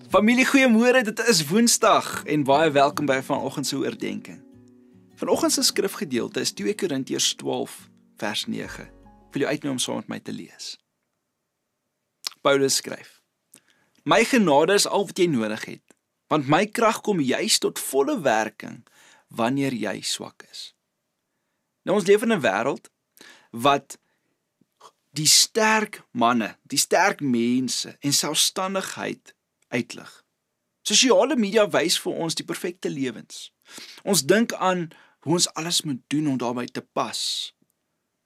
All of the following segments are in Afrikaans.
Familie, goeiemôre, dit is Woensdag en baie welkom by vanoggend se oordeenking. Vanoggend se skrifgedeelte is 2 Korintiërs 12 vers 9. Ek wil jou uitnooi om saam met my te lees. Paulus skryf: My genade is al wat jy nodig het, want my krag kom juis tot volle werking wanneer jy swak is. Nou, ons leef in 'n wêreld wat die sterk manne, die sterk mense en selfstandigheid uitlig. Sosiale media wys vir ons die perfekte lewens. Ons dink aan hoe ons alles moet doen om daarby te pas.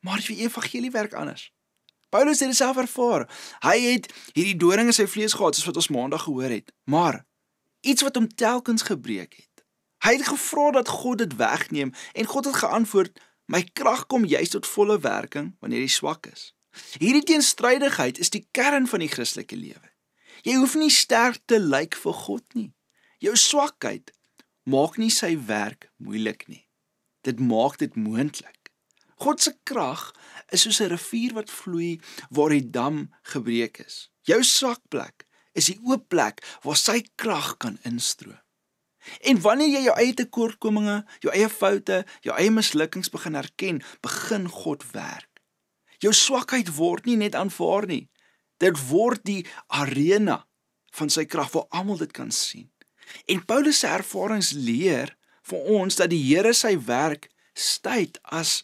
Maar die evangelie werk anders. Paulus het dit self ervaar. Hy het hierdie doring in sy vlees gehad, soos wat ons maandag gehoor het. Maar iets wat hom telkens gebreek het. Hy het gevra dat God dit wegneem en God het geantwoord: My krag kom juis tot volle werking wanneer jy swak is. Hierdie teenstrydigheid is die kern van die Christelike lewe. Jy hoef nie sterk te lyk vir God nie. Jou swakheid maak nie sy werk moeilik nie. Dit maak dit moontlik. God se krag is soos 'n rivier wat vloei waar die dam gebreek is. Jou swak plek is die oop plek waar sy krag kan instroom. En wanneer jy jou eie tekortkominge, jou eie foute, jou eie mislukkings begin erken, begin God werk. Jou swakheid word nie net aanvaar nie. Dit word die arena van sy krag waar almal dit kan sien. En Paulus se ervarings leer vir ons dat die Here sy werk stuit as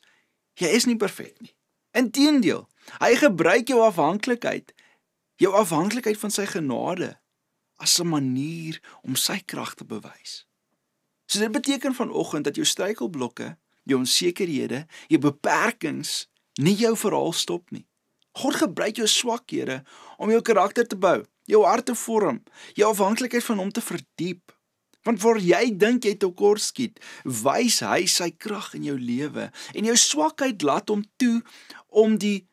jy is nie perfek nie. Inteendeel, hy gebruik jou afhanklikheid van sy genade as 'n manier om sy krag te bewys. So dit beteken vanoggend dat jou struikelblokke, jou onsekerhede, jou beperkings nie jou verhaal stop nie. God gebruik jou swakhede om jou karakter te bou, jou hart te vorm, jou afhanklikheid van hom te verdiep. Want waar jy dink jy tekortskiet, wys hy sy krag in jou lewe en jou swakheid laat hom toe om die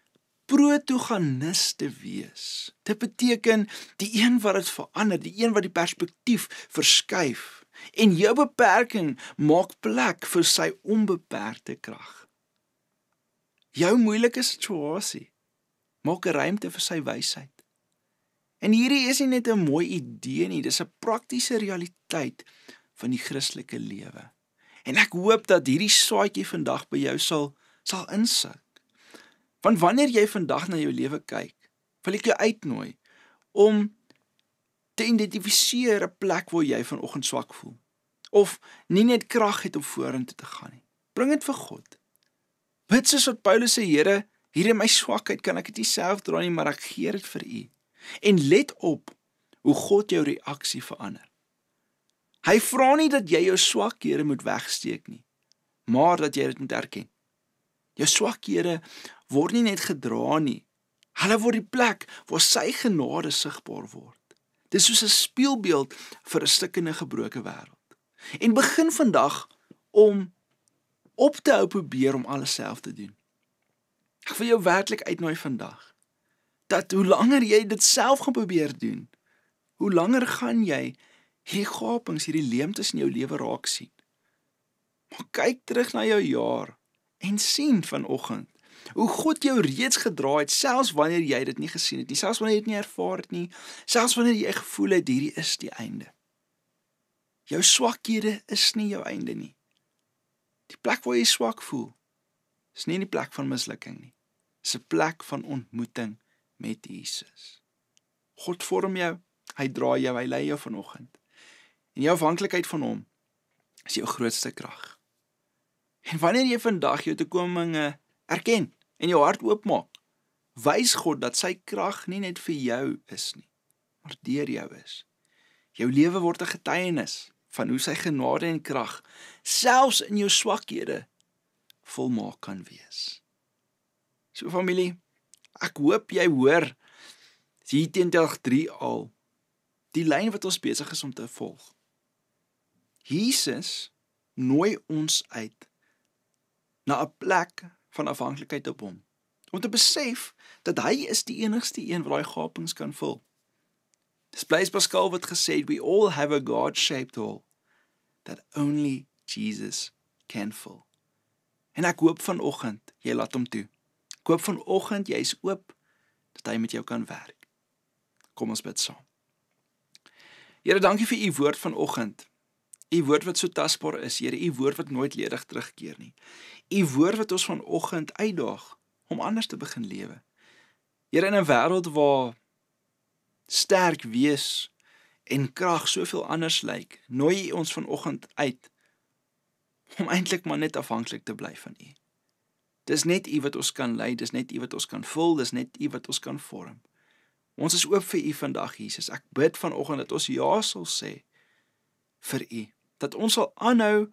protagonis te wees. Dit beteken die een wat dit verander, die een wat die perspektief verskuif. En jou beperking maak plek vir sy onbeperkte krag. Jou moeilike situasie maak 'n ruimte vir sy wysheid. En hierdie is nie net 'n mooi idee nie, dis 'n praktiese realiteit van die Christelike lewe. En ek hoop dat hierdie saadjie vandag by jou sal insink. Want wanneer jy vandag na jou lewe kyk, wil ek jou uitnooi om te identifiseer 'n plek waar jy vanoggend swak voel. Of nie net krag het om vorentoe te gaan nie. Bring dit vir God. Bid soos wat Paulus sê: Here, hier in my swakheid kan ek dit nie self dra nie, maar ek gee dit vir U. En let op hoe God jou reaksie verander. Hy vra nie dat jy jou swakhede moet wegsteek nie, maar dat jy dit moet erken. Jou swakhede word nie net gedra nie, hulle word die plek waar sy genade sigbaar word. Dit is soos 'n spieelbeeld vir 'n stikkende gebroke wêreld. En begin vandag om op te hou probeer om alles self te doen. Ek wil jou werklik uitnooi vandag, dat hoe langer jy dit self gaan probeer doen, hoe langer gaan jy hierdie gapings, hierdie leemtes in jou lewe raak sien. Maar kyk terug na jou jaar en sien vanoggend hoe God jou reeds gedra het, selfs wanneer jy dit nie gesien het nie, selfs wanneer jy dit nie ervaar het nie, selfs wanneer jy gevoel het hierdie is die einde. Jou swakhede is nie jou einde nie. Die plek waar jy swak voel, is nie die plek van mislukking nie. Dis 'n plek van ontmoeting met Jesus. God vorm jou, hy dra jou, hy lei jou vanoggend. En jou afhanklikheid van hom is jou grootste krag. En wanneer jy vandag jou tekortkominge erken en jou hart oopmaak, wys God dat sy krag nie net vir jou is nie, maar deur jou is. Jou lewe word 'n getuienis van hoe sy genade en krag selfs in jou swakhede volmaak kan wees. So familie, ek hoop jy hoor hier teen dag 3 al die lyn wat ons besig is om te volg. Jesus nooi ons uit na 'n plek van afhanklikheid op hom, om te besef dat hy is die enigste een wat daai gapings kan vul. Dis Blaise Pascal wat gesê het: We all have a God-shaped hole that only Jesus can fill. En ek hoop vanoggend jy laat hom toe. Ek hoop vanoggend jy is oop dat hy met jou kan werk. Kom ons bid saam. Here, dankie vir u woord vanoggend. U woord wat so tasbaar is, Here, u woord wat nooit ledig terugkeer nie. U woord wat ons vanoggend uitdaag om anders te begin lewe. Here, in 'n wêreld waar sterk wees en krag soveel anders lyk, nooi u ons vanoggend uit om eintlik maar net afhanklik te bly van u. Dis net u wat ons kan lei, dis net u wat ons kan vul, dis net u wat ons kan vorm. Ons is oop vir u vandag, Jesus. Ek bid vanoggend dat ons ja sal sê vir u, dat ons sal aanhou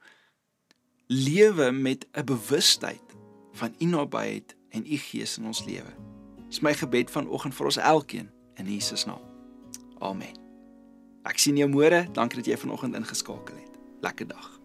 lewe met 'n bewustheid van u nabyheid en u gees in ons lewe. Dis my gebed vanoggend vir ons elkeen in Jesus naam. Amen. Ek sien jou môre. Dankie dat jy vanoggend ingeskakel het. Lekker dag.